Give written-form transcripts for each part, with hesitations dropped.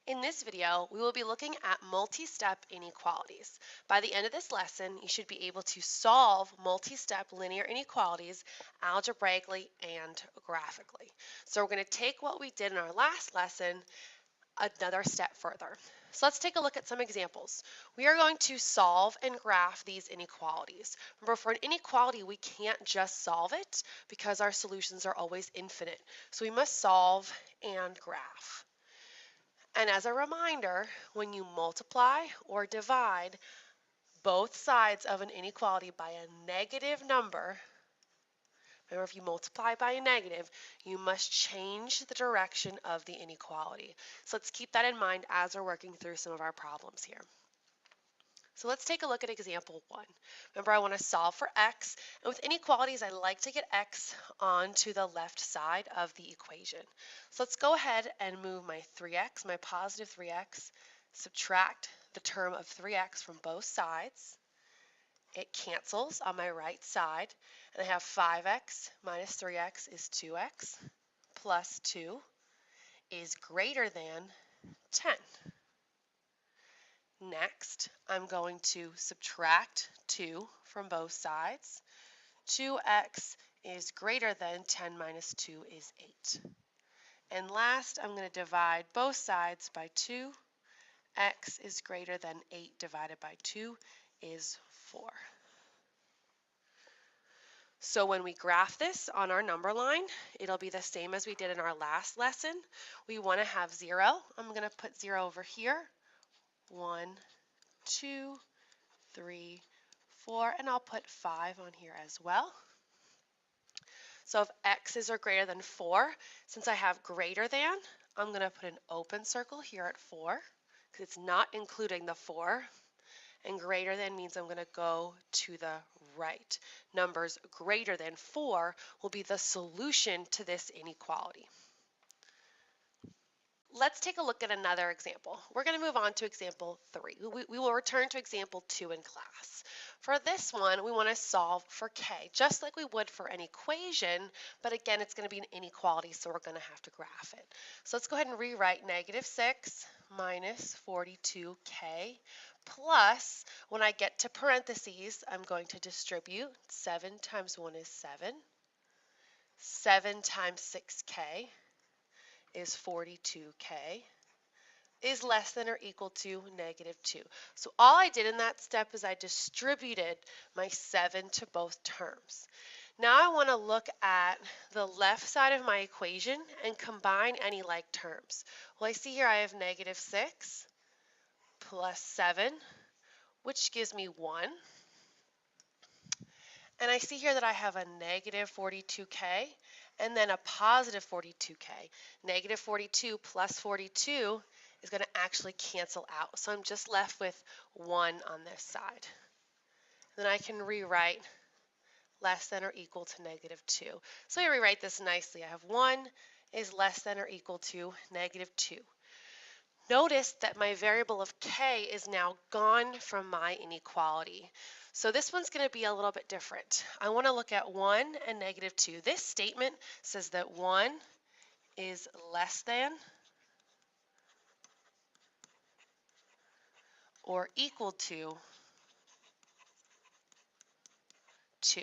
In this video, we will be looking at multi-step inequalities. By the end of this lesson, you should be able to solve multi-step linear inequalities algebraically and graphically. So we're going to take what we did in our last lesson another step further. So let's take a look at some examples. We are going to solve and graph these inequalities. Remember, for an inequality, we can't just solve it because our solutions are always infinite. So we must solve and graph. And as a reminder, when you multiply or divide both sides of an inequality by a negative number, remember if you multiply by a negative, you must change the direction of the inequality. So let's keep that in mind as we're working through some of our problems here. So let's take a look at example 1. Remember, I want to solve for x, and with inequalities, I like to get x onto the left side of the equation. So let's go ahead and move my 3x, my positive 3x, subtract the term of 3x from both sides. It cancels on my right side, and I have 5x minus 3x is 2x, plus 2 is greater than 10. Next, I'm going to subtract 2 from both sides. 2x is greater than 10 minus 2 is 8. And last, I'm going to divide both sides by 2. X is greater than 8 divided by 2 is 4. So when we graph this on our number line, it'll be the same as we did in our last lesson. We want to have 0. I'm going to put 0 over here. 1, 2, 3, 4, and I'll put 5 on here as well. So if x's are greater than 4, since I have greater than, I'm going to put an open circle here at 4 because it's not including the 4. And greater than means I'm going to go to the right. Numbers greater than 4 will be the solution to this inequality. Let's take a look at another example. We're going to move on to example 3. We will return to example 2 in class. For this one, we want to solve for k, just like we would for an equation, but again, it's going to be an inequality, so we're going to have to graph it. So let's go ahead and rewrite negative 6 minus 42k plus, when I get to parentheses, I'm going to distribute. 7 times 1 is 7. 7 times 6k is 42k is less than or equal to negative 2. So all I did in that step is I distributed my 7 to both terms. Now I want to look at the left side of my equation and combine any like terms. Well, I see here I have negative 6 plus 7, which gives me 1. And I see here that I have a negative 42k and then a positive 42k. Negative 42 plus 42 is going to actually cancel out. So I'm just left with 1 on this side. Then I can rewrite less than or equal to negative 2. So I rewrite this nicely. I have 1 is less than or equal to negative 2. Notice that my variable of k is now gone from my inequality. So this one's going to be a little bit different. I want to look at 1 and negative 2. This statement says that 1 is less than or equal to 2.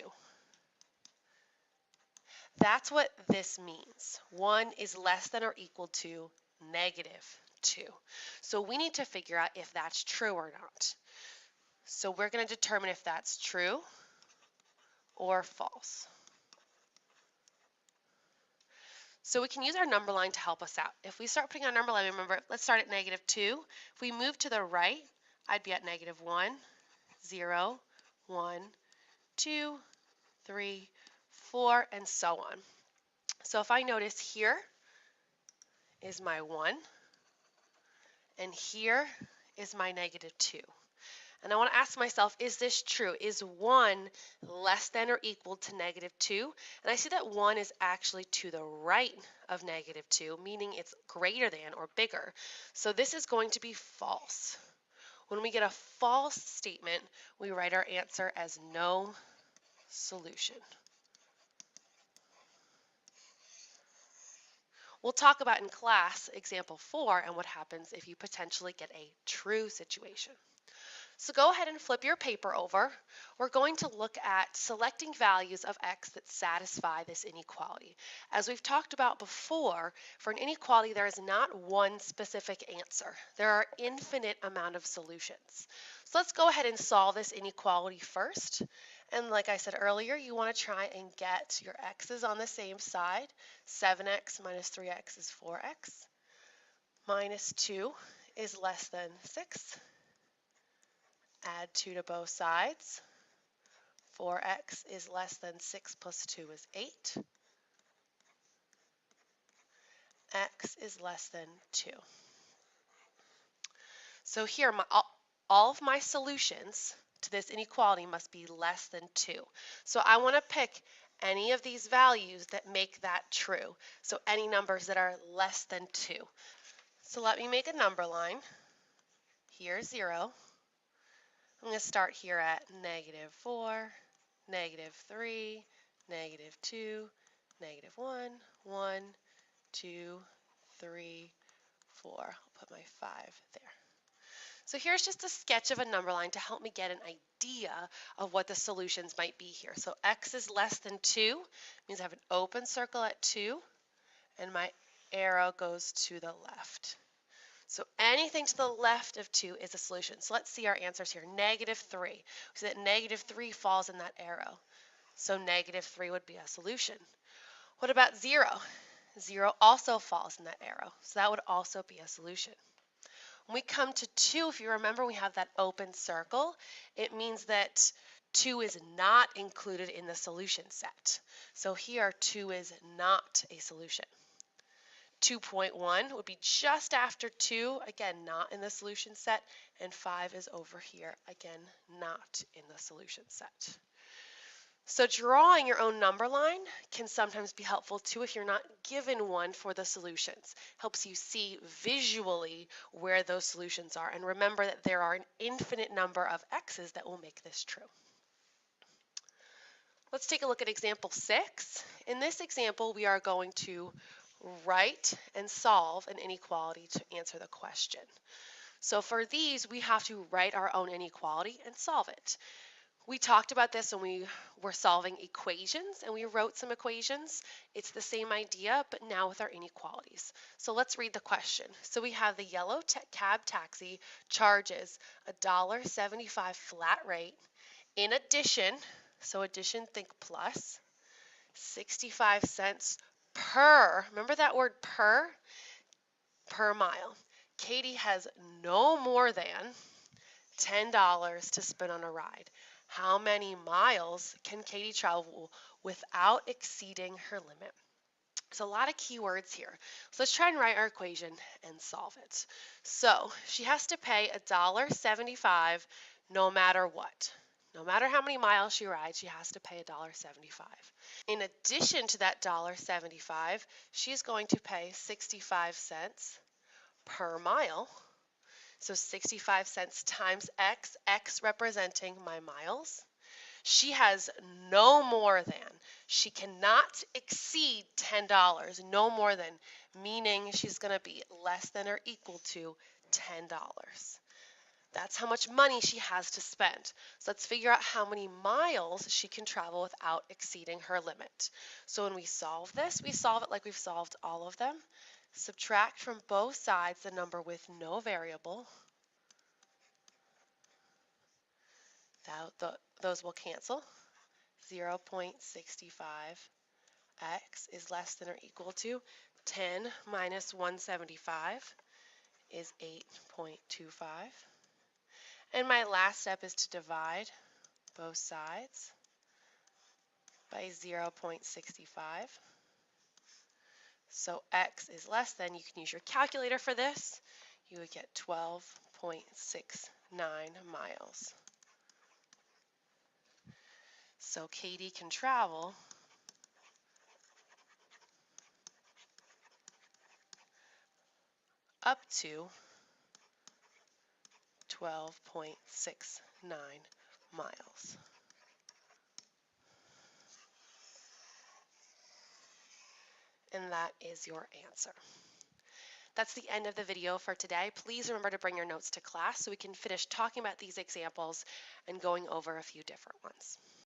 That's what this means. 1 is less than or equal to negative 2. So we need to figure out if that's true or not. So we're going to determine if that's true or false. So we can use our number line to help us out. If we start putting our number line, remember, let's start at negative 2. If we move to the right, I'd be at negative 1, 0, 1, 2, 3, 4, and so on. So if I notice here is my 1, and here is my negative 2. And I want to ask myself, is this true? Is 1 less than or equal to negative 2? And I see that 1 is actually to the right of negative 2, meaning it's greater than or bigger. So this is going to be false. When we get a false statement, we write our answer as no solution. We'll talk about in class example 4 and what happens if you potentially get a true situation. So go ahead and flip your paper over. We're going to look at selecting values of x that satisfy this inequality. As we've talked about before, for an inequality there is not one specific answer. There are infinite amount of solutions. So let's go ahead and solve this inequality first. And like I said earlier, you want to try and get your x's on the same side. 7x minus 3x is 4x. Minus 2 is less than 6. Add 2 to both sides. 4x is less than 6 plus 2 is 8. X is less than 2. So here, all of my solutions to this inequality must be less than 2. So I want to pick any of these values that make that true. So any numbers that are less than 2. So let me make a number line. Here's 0. I'm going to start here at -4, -3, -2, -1, 1, 2, 3, 4. I'll put my 5 there. So here's just a sketch of a number line to help me get an idea of what the solutions might be here. So x is less than 2 means I have an open circle at 2, and my arrow goes to the left. So anything to the left of 2 is a solution. So let's see our answers here. -3. We see that -3 falls in that arrow. So -3 would be a solution. What about 0? 0 also falls in that arrow. So that would also be a solution. When we come to 2, if you remember, we have that open circle. It means that 2 is not included in the solution set. So here 2 is not a solution. 2.1 would be just after 2, again, not in the solution set, and 5 is over here, again, not in the solution set. So drawing your own number line can sometimes be helpful too if you're not given one for the solutions. Helps you see visually where those solutions are, and remember that there are an infinite number of x's that will make this true. Let's take a look at example 6. In this example, we are going to write and solve an inequality to answer the question. So for these, we have to write our own inequality and solve it. We talked about this when we were solving equations and we wrote some equations. It's the same idea, but now with our inequalities. So let's read the question. So we have the yellow cab taxi charges $1.75 flat rate. In addition, so addition, think plus, 65 cents per, remember that word per mile. Katie has no more than $10 to spend on a ride. How many miles can Katie travel without exceeding her limit? So a lot of keywords here. So let's try and write our equation and solve it. So she has to pay $1.75 no matter what. No matter how many miles she rides, she has to pay $1.75. In addition to that $1.75, she's going to pay 65 cents per mile. So 65 cents times x, x representing my miles. She has no more than. She cannot exceed $10, no more than, meaning she's going to be less than or equal to $10. That's how much money she has to spend. So let's figure out how many miles she can travel without exceeding her limit. So when we solve this, we solve it like we've solved all of them. Subtract from both sides the number with no variable. Those will cancel. 0.65x is less than or equal to 10 minus 175 is 8.25. And my last step is to divide both sides by 0.65. So x is less than, you can use your calculator for this, you would get 12.69 miles. So Katie can travel up to 12.69 miles. And that is your answer. That's the end of the video for today. Please remember to bring your notes to class so we can finish talking about these examples and going over a few different ones.